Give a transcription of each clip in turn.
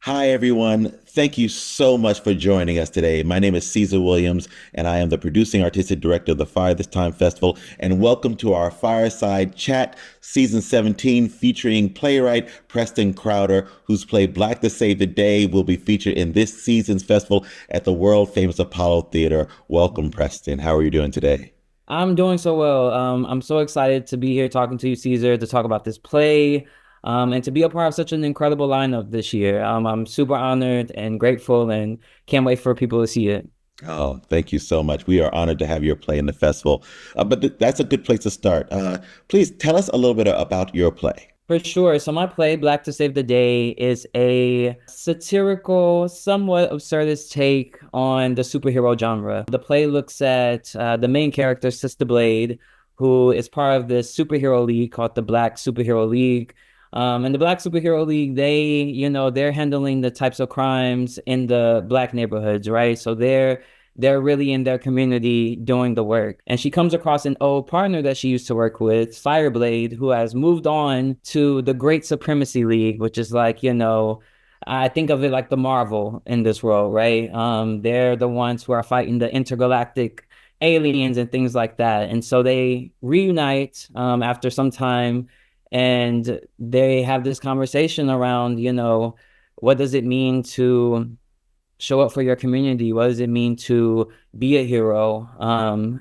Hi, everyone. Thank you so much for joining us today. My name is Cezar Williams, and I am the producing artistic director of the Fire This Time Festival. And welcome to our Fireside Chat, Season 17, featuring playwright Preston Crowder, whose play Black to Save the Day will be featured in this season's festival at the world famous Apollo Theater. Welcome, Preston. How are you doing today? I'm doing so well. I'm so excited to be here talking to you, Caesar, to talk about this play, and to be a part of such an incredible lineup this year. I'm super honored and grateful and can't wait for people to see it. Oh, thank you so much. We are honored to have your play in the festival. But that's a good place to start. Please tell us a little bit about your play. For sure. So my play, Black to Save the Day, is a satirical, somewhat absurdist take on the superhero genre. The play looks at the main character, Sister Blade, who is part of this superhero league called the Black Superhero League. And the Black Superhero League, they're handling the types of crimes in the Black neighborhoods, right? So they're really in their community doing the work. And she comes across an old partner that she used to work with, Fireblade, who has moved on to the Great Supremacy League, which is like, I think of it like the Marvel in this world, right? They're the ones who are fighting the intergalactic aliens and things like that. And so they reunite after some time and they have this conversation around, what does it mean to show up for your community? What does it mean to be a hero?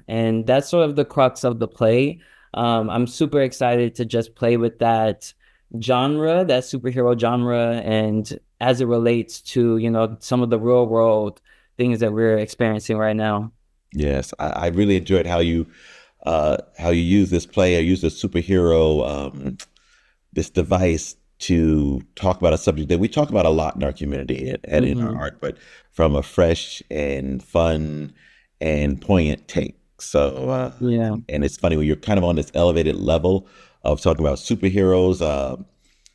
And that's sort of the crux of the play. I'm super excited to just play with that genre, that superhero genre, and as it relates to, some of the real world things that we're experiencing right now. Yes, I really enjoyed how you use this play or use the superhero this device to talk about a subject that we talk about a lot in our community and in our Hmm. art, but from a fresh and fun and poignant take. So, Yeah. and it's funny when you're kind of on this elevated level of talking about superheroes,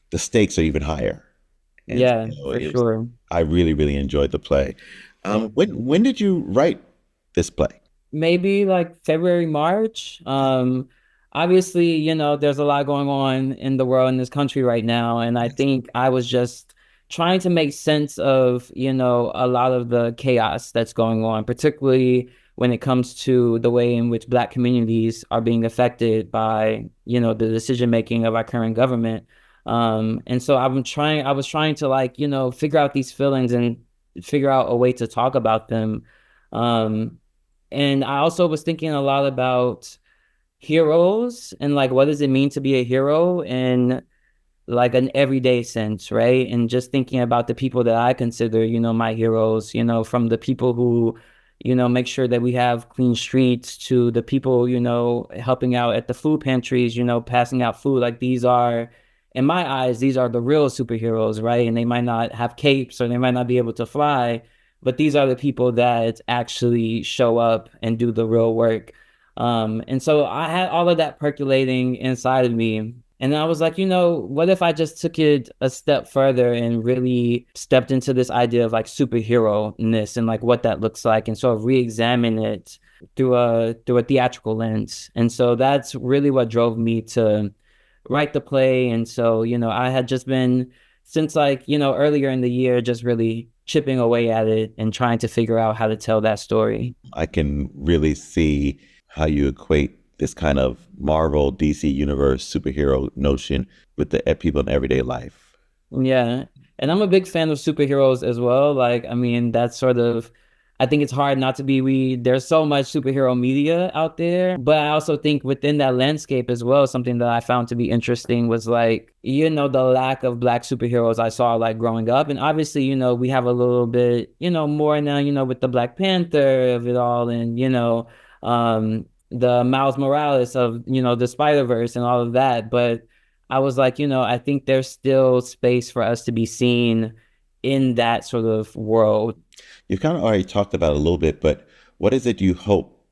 the stakes are even higher. And Yeah, so for it was, sure. I really, really enjoyed the play. When did you write this play? Maybe like February, March. Obviously, there's a lot going on in the world in this country right now. And I think I was just trying to make sense of, a lot of the chaos that's going on, particularly when it comes to the way in which Black communities are being affected by, the decision making of our current government. And so I was trying to like, figure out these feelings and figure out a way to talk about them. Um, and I also was thinking a lot about heroes and like what does it mean to be a hero in like an everyday sense, right? And just thinking about the people that I consider, my heroes, from the people who, make sure that we have clean streets to the people, helping out at the food pantries, passing out food. Like these are, in my eyes, these are the real superheroes, right? And they might not have capes or they might not be able to fly, but these are the people that actually show up and do the real work. And so I had all of that percolating inside of me. And I was like, what if I just took it a step further and really stepped into this idea of like superhero-ness and like what that looks like and sort of re-examine it through a theatrical lens. And so that's really what drove me to write the play. And so, I had just been since like, earlier in the year, just really chipping away at it and trying to figure out how to tell that story. I can really see how you equate this kind of Marvel DC universe superhero notion with the people in everyday life. Yeah. And I'm a big fan of superheroes as well. Like, I mean, that's sort of, I think it's hard not to be, there's so much superhero media out there. But I also think within that landscape as well, something that I found to be interesting was like, the lack of Black superheroes I saw like growing up. And obviously, we have a little bit, more now, with the Black Panther of it all and, the Miles Morales of, the Spider-Verse and all of that. But I was like, I think there's still space for us to be seen in that sort of world. You've kind of already talked about it a little bit, but what is it you hope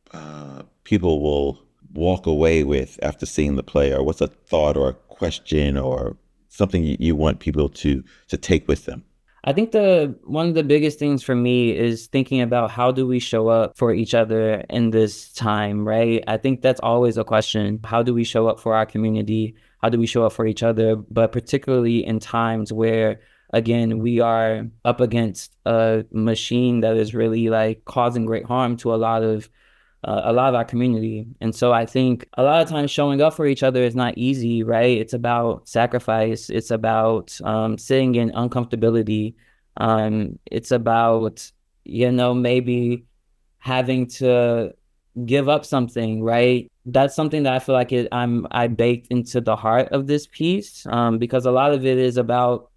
people will walk away with after seeing the play, or what's a thought or a question or something you want people to take with them? I think the one of the biggest things for me is thinking about how do we show up for each other in this time, right? I think that's always a question. How do we show up for our community? How do we show up for each other? But particularly in times where again, we are up against a machine that is really like causing great harm to a lot of our community. And so I think a lot of times showing up for each other is not easy, right? It's about sacrifice. It's about sitting in uncomfortability. It's about, maybe having to give up something, right? That's something that I feel like I baked into the heart of this piece, because a lot of it is about,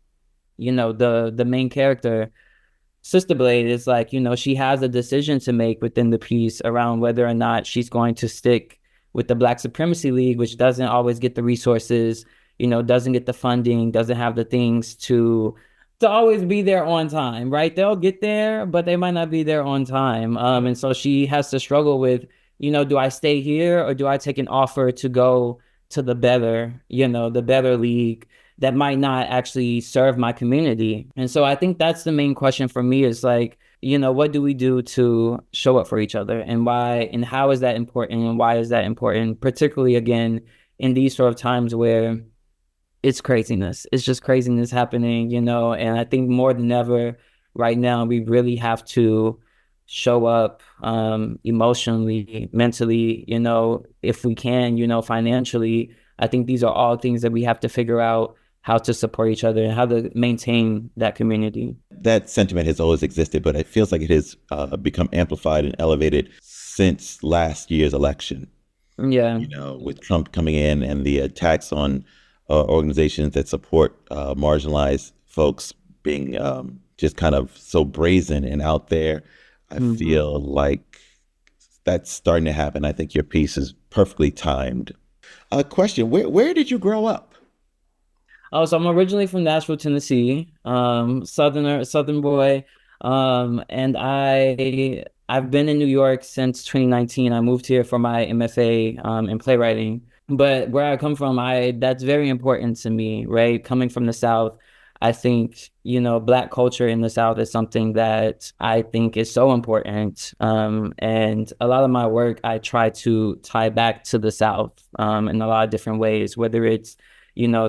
the main character Sister Blade is like, she has a decision to make within the piece around whether or not she's going to stick with the Black Supremacy League, which doesn't always get the resources, doesn't get the funding, doesn't have the things to always be there on time, right? They'll get there, but they might not be there on time. And so she has to struggle with, do I stay here or do I take an offer to go to the better league that might not actually serve my community? And so I think that's the main question for me is like, what do we do to show up for each other, and why, and how is that important, and why is that important, particularly again in these sort of times where it's craziness. It's just craziness happening, and I think more than ever right now, we really have to show up emotionally, mentally, if we can, financially. I think these are all things that we have to figure out how to support each other and how to maintain that community. That sentiment has always existed, but it feels like it has become amplified and elevated since last year's election. Yeah. With Trump coming in and the attacks on organizations that support marginalized folks being just kind of so brazen and out there. I feel like that's starting to happen. I think your piece is perfectly timed. A question: Where did you grow up? Oh, so I'm originally from Nashville, Tennessee, Southern boy, and I've been in New York since 2019. I moved here for my MFA in playwriting. But where I come from, that's very important to me, right? Coming from the South, I think, Black culture in the South is something that I think is so important. And a lot of my work, I try to tie back to the South in a lot of different ways, whether it's,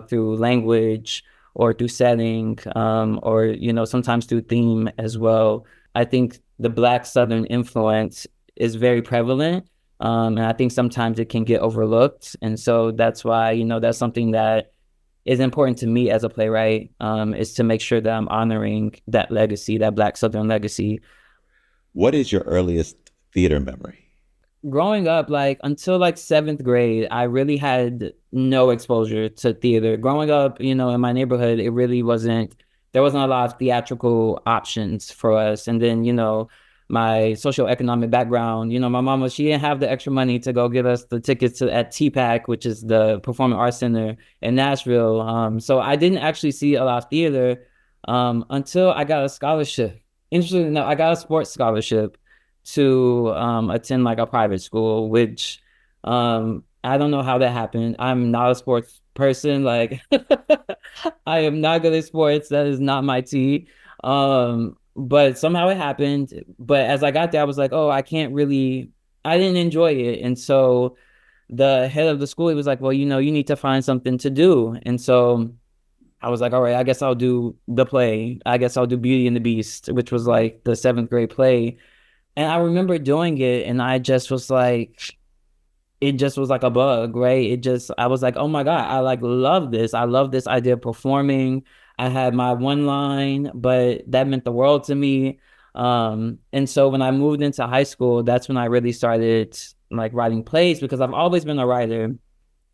through language or through setting, or, sometimes through theme as well. I think the Black Southern influence is very prevalent. And I think sometimes it can get overlooked. And so that's why, that's something that is important to me as a playwright, is to make sure that I'm honoring that legacy, that Black Southern legacy. What is your earliest theater memory? Growing up, like until like seventh grade, I really had no exposure to theater. Growing up, in my neighborhood, there wasn't a lot of theatrical options for us. And then, my socioeconomic background, my mama, she didn't have the extra money to go get us the tickets at TPAC, which is the Performing Arts Center in Nashville. So I didn't actually see a lot of theater until I got a scholarship. Interestingly enough, I got a sports scholarship to attend like a private school, which I don't know how that happened. I'm not a sports person. Like I am not good at sports. That is not my tea. But somehow it happened. But as I got there, I was like, oh, I didn't enjoy it. And so the head of the school, he was like, well, you need to find something to do. And so I was like, all right, I guess I'll do the play. I guess I'll do Beauty and the Beast, which was like the seventh grade play. And I remember doing it, and I just was like, it just was like a bug, right? I was like, oh my God, I like love this. I love this idea of performing. I had my one line, but that meant the world to me. And so when I moved into high school, that's when I really started like writing plays, because I've always been a writer.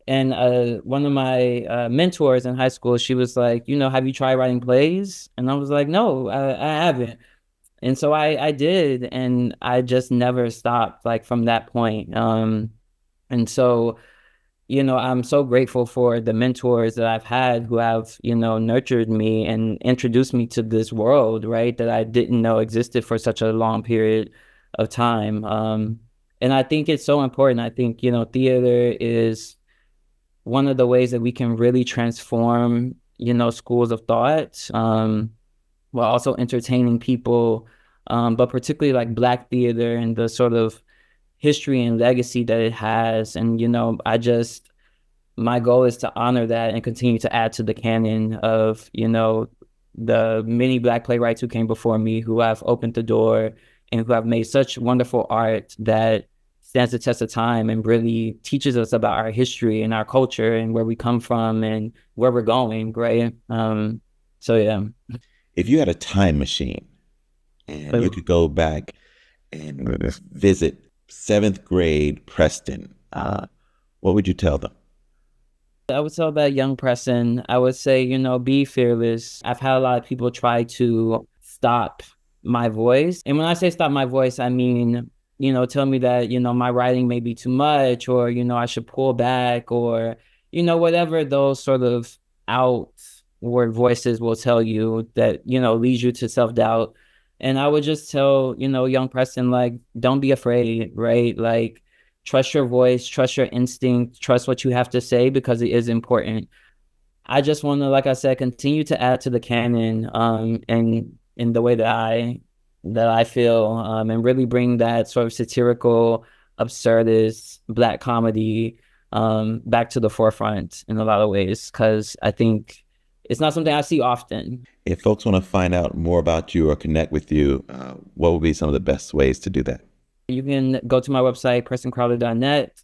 And one of my mentors in high school, she was like, have you tried writing plays? And I was like, no, I haven't. And so I did, and I just never stopped like from that point. And so, I'm so grateful for the mentors that I've had who have, nurtured me and introduced me to this world, right, that I didn't know existed for such a long period of time. And I think it's so important. I think, theater is one of the ways that we can really transform, schools of thought. While also entertaining people, but particularly like Black theater and the sort of history and legacy that it has. And, my goal is to honor that and continue to add to the canon of, the many Black playwrights who came before me, who have opened the door and who have made such wonderful art that stands the test of time and really teaches us about our history and our culture and where we come from and where we're going, right? So yeah. If you had a time machine and you could go back and visit seventh grade Preston, what would you tell them? I would tell that young Preston, I would say, be fearless. I've had a lot of people try to stop my voice. And when I say stop my voice, I mean, tell me that, my writing may be too much, or, I should pull back, or, whatever those sort of outward voices will tell you that, leads you to self-doubt. And I would just tell, young Preston, like, don't be afraid, right? Like, trust your voice, trust your instinct, trust what you have to say, because it is important. I just want to, like I said, continue to add to the canon, and in the way that I feel, and really bring that sort of satirical, absurdist Black comedy back to the forefront in a lot of ways, because I think it's not something I see often. If folks want to find out more about you or connect with you, what would be some of the best ways to do that? You can go to my website, PrestonCrowder.net,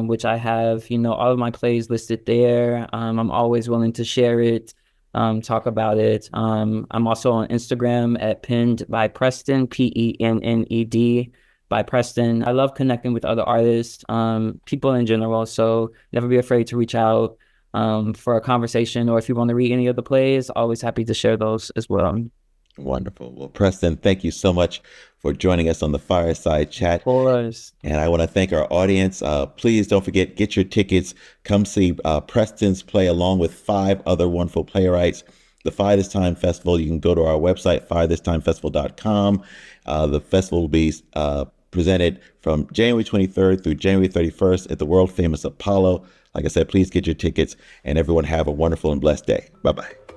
which I have, all of my plays listed there. I'm always willing to share it, talk about it. I'm also on Instagram at Penned by Preston, Penned by Preston. I love connecting with other artists, people in general. So never be afraid to reach out for a conversation, or if you want to read any of the plays, always happy to share those as well. Wonderful. Well, Preston, thank you so much for joining us on the Fireside Chat. Of course. And I want to thank our audience. Please don't forget, get your tickets. Come see Preston's play along with 5 other wonderful playwrights. The Fire This Time Festival, you can go to our website, firethistimefestival.com. The festival will be presented from January 23rd through January 31st at the world famous Apollo. Like I said, please get your tickets, and everyone have a wonderful and blessed day. Bye-bye.